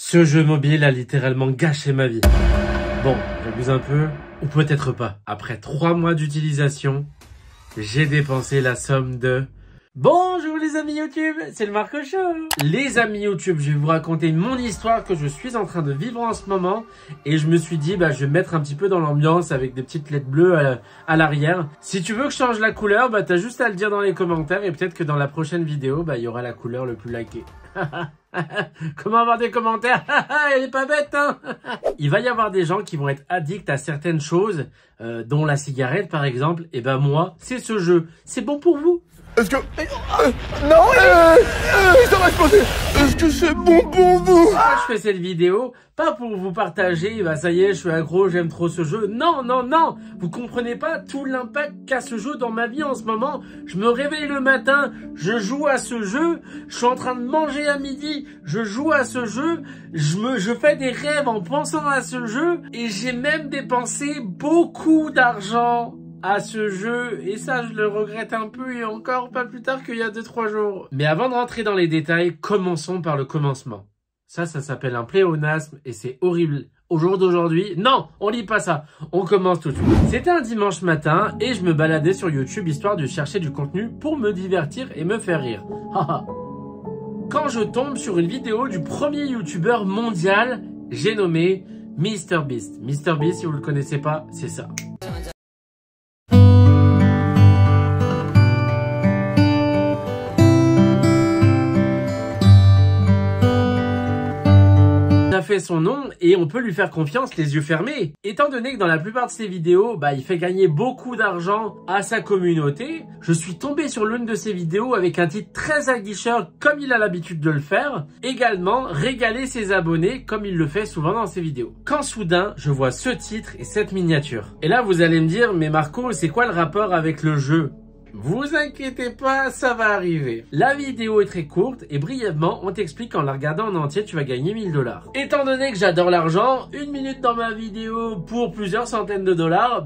Ce jeu mobile a littéralement gâché ma vie. Bon, j'abuse un peu, ou peut-être pas. Après 3 mois d'utilisation, j'ai dépensé la somme de... Bonjour les amis YouTube, c'est le Marco Show. Les amis YouTube, je vais vous raconter mon histoire que je suis en train de vivre en ce moment. Et je me suis dit, je vais me mettre un petit peu dans l'ambiance avec des petites lettres bleues à l'arrière. Si tu veux que je change la couleur, t'as juste à le dire dans les commentaires. Et peut-être que dans la prochaine vidéo, il y aura la couleur le plus likée. Comment avoir des commentaires? Elle est pas bête, hein. Il va y avoir des gens qui vont être addicts à certaines choses, dont la cigarette par exemple. Et moi, c'est ce jeu. C'est bon pour vous? Est-ce que... non, ça va exploser. Est-ce que c'est bon pour vous? Je fais cette vidéo, pas pour vous partager, ça y est, je suis accro, j'aime trop ce jeu. Non, non, non. Vous comprenez pas tout l'impact qu'a ce jeu dans ma vie en ce moment. Je me réveille le matin, je joue à ce jeu. Je suis en train de manger à midi, je joue à ce jeu. Je fais des rêves en pensant à ce jeu. Et j'ai même dépensé beaucoup d'argent à ce jeu, et ça je le regrette un peu, et encore pas plus tard qu'il y a 2-3 jours. Mais avant de rentrer dans les détails, commençons par le commencement. Ça s'appelle un pléonasme et c'est horrible. Au jour d'aujourd'hui, non, on lit pas ça. On commence tout de suite. C'était un dimanche matin et je me baladais sur YouTube histoire de chercher du contenu pour me divertir et me faire rire. Quand je tombe sur une vidéo du premier YouTuber mondial, j'ai nommé MrBeast. MrBeast, si vous le connaissez pas, c'est ça. Fait son nom et on peut lui faire confiance les yeux fermés. Étant donné que dans la plupart de ses vidéos, il fait gagner beaucoup d'argent à sa communauté, je suis tombé sur l'une de ses vidéos avec un titre très aguicheur comme il a l'habitude de le faire. Également, régaler ses abonnés comme il le fait souvent dans ses vidéos. Quand soudain, je vois ce titre et cette miniature. Et là, vous allez me dire, mais Marco, c'est quoi le rapport avec le jeu ? Vous inquiétez pas, ça va arriver. La vidéo est très courte et brièvement, on t'explique qu'en la regardant en entier, tu vas gagner 1000 $. Étant donné que j'adore l'argent, 1 minute dans ma vidéo pour plusieurs centaines de dollars,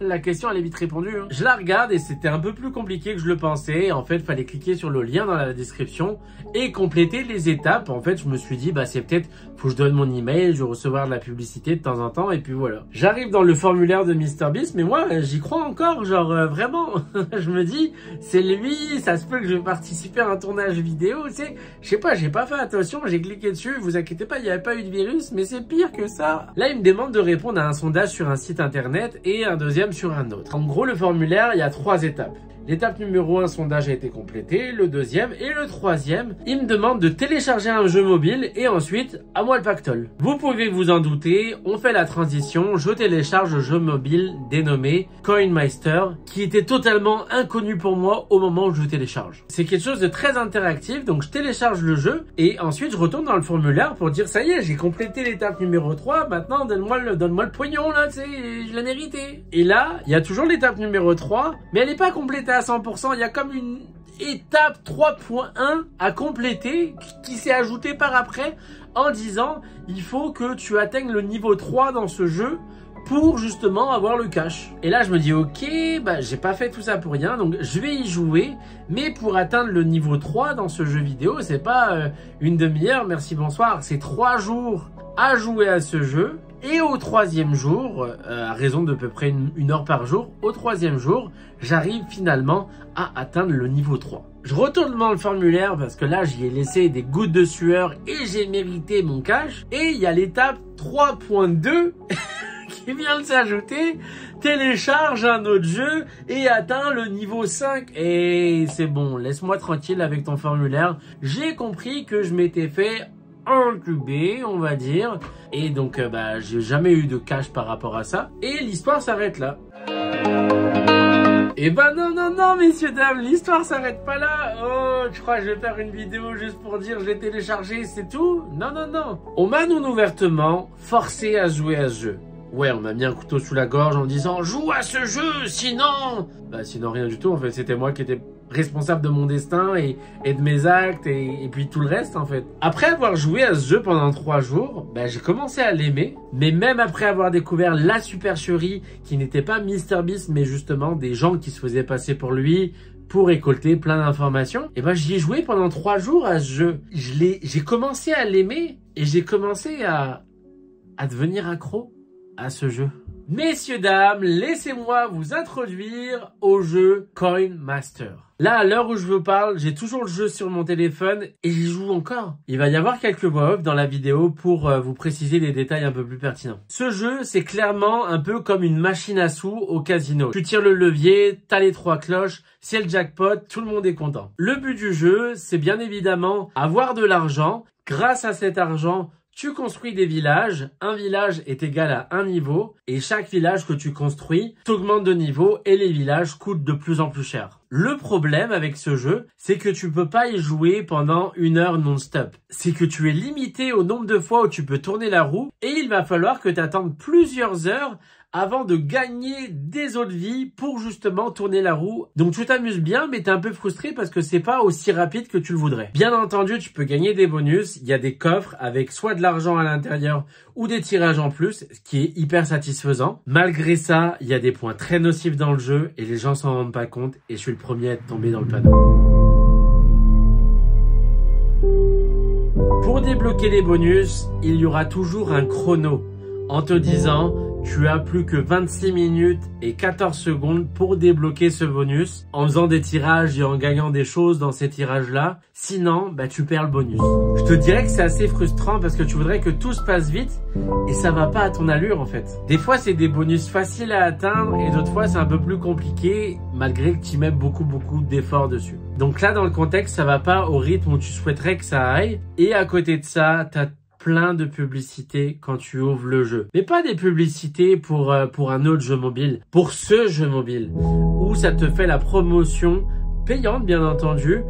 la question elle est vite répondue. Je la regarde et c'était un peu plus compliqué que je le pensais. En fait, il fallait cliquer sur le lien dans la description et compléter les étapes. En fait, je me suis dit, c'est peut-être, faut que je donne mon email, je vais recevoir de la publicité de temps en temps et puis voilà. J'arrive dans le formulaire de MrBeast, mais moi, j'y crois encore, genre vraiment. Je me dis, c'est lui, ça se peut que je vais participer à un tournage vidéo, tu sais. Je sais pas, j'ai pas fait attention, j'ai cliqué dessus, vous inquiétez pas, il n'y avait pas eu de virus, mais c'est pire que ça. Là, il me demande de répondre à un sondage sur un site internet et un deuxième sur un autre. En gros, le formulaire, il y a 3 étapes. L'étape numéro 1, sondage a été complété. Le deuxième et le troisième, il me demande de télécharger un jeu mobile et ensuite, à moi le pactole. Vous pouvez vous en douter, on fait la transition. Je télécharge le jeu mobile dénommé Coinmeister, qui était totalement inconnu pour moi au moment où je télécharge. C'est quelque chose de très interactif, donc je télécharge le jeu et ensuite je retourne dans le formulaire pour dire ça y est, j'ai complété l'étape numéro 3, maintenant donne-moi le pognon là, tu sais, je l'ai mérité. Et là, il y a toujours l'étape numéro 3, mais elle n'est pas complétée à 100%, il y a comme une étape 3.1 à compléter qui s'est ajoutée par après en disant il faut que tu atteignes le niveau 3 dans ce jeu pour justement avoir le cash. Et là je me dis ok, j'ai pas fait tout ça pour rien, donc je vais y jouer, mais pour atteindre le niveau 3 dans ce jeu vidéo, c'est pas une demi-heure, merci bonsoir, c'est 3 jours à jouer à ce jeu. Et au 3e jour, à raison de peu près une heure par jour, au 3e jour, j'arrive finalement à atteindre le niveau 3. Je retourne dans le formulaire parce que là, j'y ai laissé des gouttes de sueur et j'ai mérité mon cash. Et il y a l'étape 3.2 qui vient de s'ajouter. Télécharge un autre jeu et atteint le niveau 5. Et c'est bon, laisse-moi tranquille avec ton formulaire. J'ai compris que je m'étais fait entuber, on va dire, et donc j'ai jamais eu de cash par rapport à ça et l'histoire s'arrête là. Et non messieurs dames, l'histoire s'arrête pas là. Oh, tu crois que je vais faire une vidéo juste pour dire je l'ai téléchargé, c'est tout? Non. On m'a non ouvertement forcé à jouer à ce jeu. Ouais, on m'a mis un couteau sous la gorge en disant joue à ce jeu, sinon... sinon rien du tout, en fait, c'était moi qui étais responsable de mon destin et de mes actes et puis tout le reste en fait. Après avoir joué à ce jeu pendant 3 jours, j'ai commencé à l'aimer, mais même après avoir découvert la supercherie qui n'était pas MrBeast mais justement des gens qui se faisaient passer pour lui, pour récolter plein d'informations, et j'y ai joué pendant 3 jours à ce jeu. J'ai commencé à l'aimer Et j'ai commencé à devenir accro à ce jeu. Messieurs, dames, laissez-moi vous introduire au jeu Coin Master. Là, à l'heure où je vous parle, j'ai toujours le jeu sur mon téléphone et j'y joue encore. Il va y avoir quelques voix off dans la vidéo pour vous préciser les détails un peu plus pertinents. Ce jeu, c'est clairement un peu comme une machine à sous au casino. Tu tires le levier, t'as les 3 cloches, c'est le jackpot, tout le monde est content. Le but du jeu, c'est bien évidemment avoir de l'argent. Grâce à cet argent, tu construis des villages, un village est égal à un niveau et chaque village que tu construis t'augmente de niveau et les villages coûtent de plus en plus cher. Le problème avec ce jeu, c'est que tu peux pas y jouer pendant 1 heure non-stop. C'est que tu es limité au nombre de fois où tu peux tourner la roue et il va falloir que tu attendes plusieurs heures avant de gagner des autres vies pour justement tourner la roue. Donc tu t'amuses bien, mais t'es un peu frustré parce que c'est pas aussi rapide que tu le voudrais. Bien entendu, tu peux gagner des bonus. Il y a des coffres avec soit de l'argent à l'intérieur ou des tirages en plus, ce qui est hyper satisfaisant. Malgré ça, il y a des points très nocifs dans le jeu et les gens s'en rendent pas compte et je suis le premier à être tombé dans le panneau. Pour débloquer les bonus, il y aura toujours un chrono en te disant tu as plus que 26 minutes et 14 secondes pour débloquer ce bonus en faisant des tirages et en gagnant des choses dans ces tirages-là. Sinon, tu perds le bonus. Je te dirais que c'est assez frustrant parce que tu voudrais que tout se passe vite et ça va pas à ton allure en fait. Des fois, c'est des bonus faciles à atteindre et d'autres fois, c'est un peu plus compliqué malgré que tu mets beaucoup d'efforts dessus. Donc là, dans le contexte, ça va pas au rythme où tu souhaiterais que ça aille. Et à côté de ça, t'as plein de publicités quand tu ouvres le jeu. Mais pas des publicités pour un autre jeu mobile. Pour ce jeu mobile. Où ça te fait la promotion payante, bien entendu.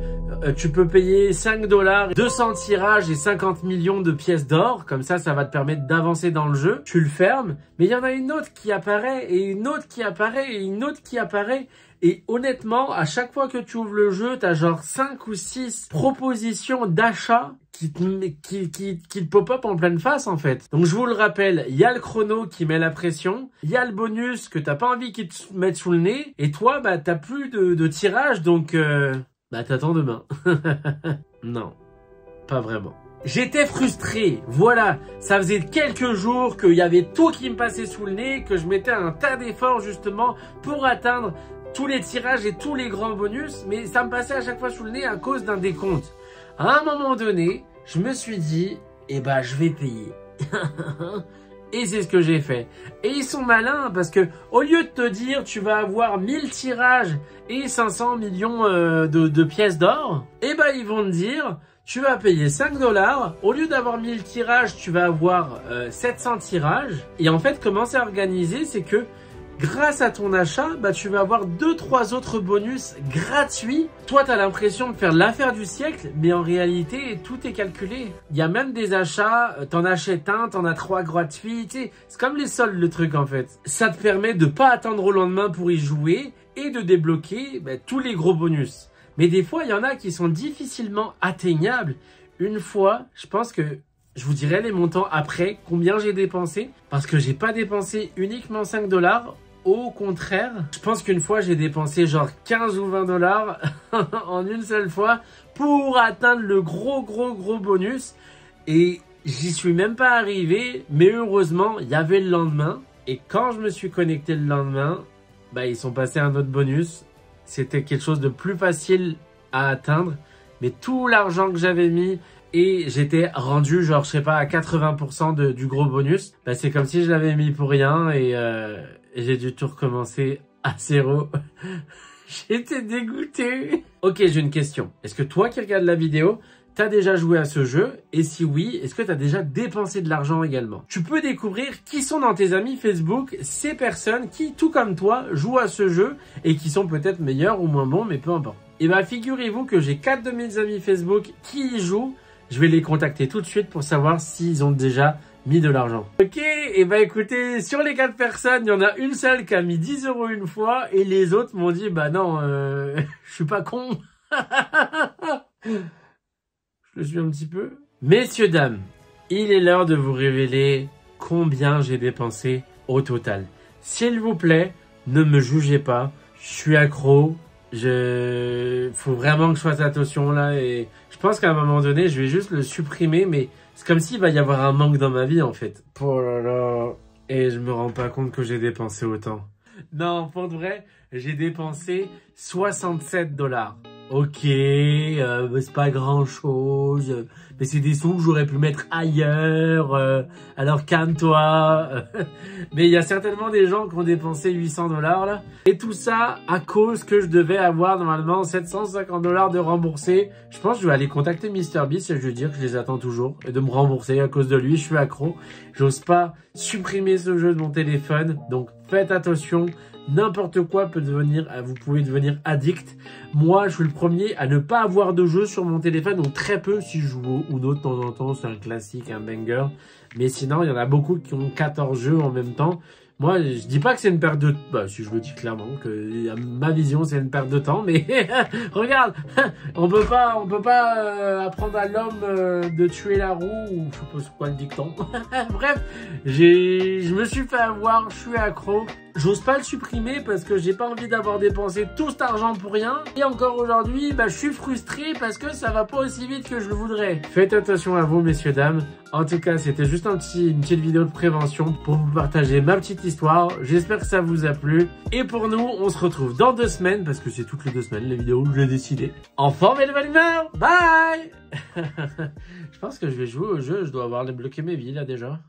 Tu peux payer 5 $, 200 tirages et 50 millions de pièces d'or. Comme ça va te permettre d'avancer dans le jeu. Tu le fermes. Mais il y en a une autre qui apparaît et une autre qui apparaît et une autre qui apparaît. Et honnêtement, à chaque fois que tu ouvres le jeu, t'as genre 5 ou 6 propositions d'achat qui te pop-up en pleine face en fait. Donc je vous le rappelle, il y a le chrono qui met la pression, il y a le bonus que t'as pas envie qu'il te mette sous le nez, et toi t'as plus de tirage, donc t'attends demain. Non, pas vraiment. J'étais frustré, voilà, ça faisait quelques jours qu'il y avait tout qui me passait sous le nez, que je mettais un tas d'efforts justement pour atteindre tous les tirages et tous les grands bonus, mais ça me passait à chaque fois sous le nez à cause d'un décompte. À un moment donné, je me suis dit, je vais payer. Et c'est ce que j'ai fait. Et ils sont malins parce que au lieu de te dire tu vas avoir 1000 tirages et 500 millions de pièces d'or, ils vont te dire tu vas payer 5 $. Au lieu d'avoir 1000 tirages, tu vas avoir 700 tirages. Et en fait, comment c'est organisé, c'est que grâce à ton achat, tu vas avoir 2-3 autres bonus gratuits. Toi, tu as l'impression de faire l'affaire du siècle, mais en réalité, tout est calculé. Il y a même des achats, t'en achètes un, t'en as 3 gratuits. C'est comme les soldes, le truc en fait. Ça te permet de pas attendre au lendemain pour y jouer et de débloquer tous les gros bonus. Mais des fois, il y en a qui sont difficilement atteignables. Une fois, je pense que je vous dirai les montants après, combien j'ai dépensé. Parce que j'ai pas dépensé uniquement 5 $. Au contraire, je pense qu'une fois, j'ai dépensé genre 15 ou 20 $ en une seule fois pour atteindre le gros bonus. Et j'y suis même pas arrivé, mais heureusement, il y avait le lendemain. Et quand je me suis connecté le lendemain, ils sont passés à un autre bonus. C'était quelque chose de plus facile à atteindre. Mais tout l'argent que j'avais mis et j'étais rendu genre, je sais pas, à 80% du gros bonus. C'est comme si je l'avais mis pour rien et j'ai dû tout recommencer à 0. J'étais dégoûté. Ok, j'ai une question. Est-ce que toi qui regardes la vidéo, t'as déjà joué à ce jeu? Et si oui, est-ce que t'as déjà dépensé de l'argent également? Tu peux découvrir qui sont dans tes amis Facebook ces personnes qui, tout comme toi, jouent à ce jeu et qui sont peut-être meilleurs ou moins bons, mais peu importe. Et figurez-vous que j'ai 4 de mes amis Facebook qui y jouent. Je vais les contacter tout de suite pour savoir s'ils ont déjà mis de l'argent. Ok, et écoutez, sur les 4 personnes, il y en a une seule qui a mis 10 € une fois et les autres m'ont dit, non, je suis pas con. Je le suis un petit peu. Messieurs, dames, il est l'heure de vous révéler combien j'ai dépensé au total. S'il vous plaît, ne me jugez pas, je suis accro. Faut vraiment que je fasse attention là et je pense qu'à un moment donné je vais juste le supprimer, mais C'est comme s'il va y avoir un manque dans ma vie, en fait. Oh là là. Et je me rends pas compte que j'ai dépensé autant. Non, pour de vrai, j'ai dépensé 67 $. Ok, c'est pas grand chose, mais c'est des sous que j'aurais pu mettre ailleurs, alors calme-toi. Mais il y a certainement des gens qui ont dépensé 800 $ là. Et tout ça à cause que je devais avoir normalement 750 $ de remboursés. Je pense que je vais aller contacter MrBeast et je vais lui dire que je les attends toujours et de me rembourser à cause de lui. Je suis accro, j'ose pas supprimer ce jeu de mon téléphone, donc faites attention. N'importe quoi peut devenir, vous pouvez devenir addict. Moi, je suis le premier à ne pas avoir de jeu sur mon téléphone, ou très peu si je joue au Uno de temps en temps, c'est un classique, un banger. Mais sinon, il y en a beaucoup qui ont 14 jeux en même temps. Moi, je dis pas que c'est une perte de... Bah, si je le dis clairement, que ma vision, c'est une perte de temps, mais regarde, on peut pas apprendre à l'homme de tuer la roue, ou je sais pas c'est quoi le dicton. Bref, je me suis fait avoir, je suis accro. J'ose pas le supprimer parce que j'ai pas envie d'avoir dépensé tout cet argent pour rien. Et encore aujourd'hui, bah, je suis frustré parce que ça va pas aussi vite que je le voudrais. Faites attention à vous, messieurs, dames. En tout cas, c'était juste une petite vidéo de prévention pour vous partager ma petite histoire. J'espère que ça vous a plu. Et pour nous, on se retrouve dans 2 semaines, parce que c'est toutes les 2 semaines les vidéos, je l'ai décidé. En forme et de bonne humeur. Bye. Je pense que je vais jouer au jeu, je dois avoir débloqué mes vies là déjà.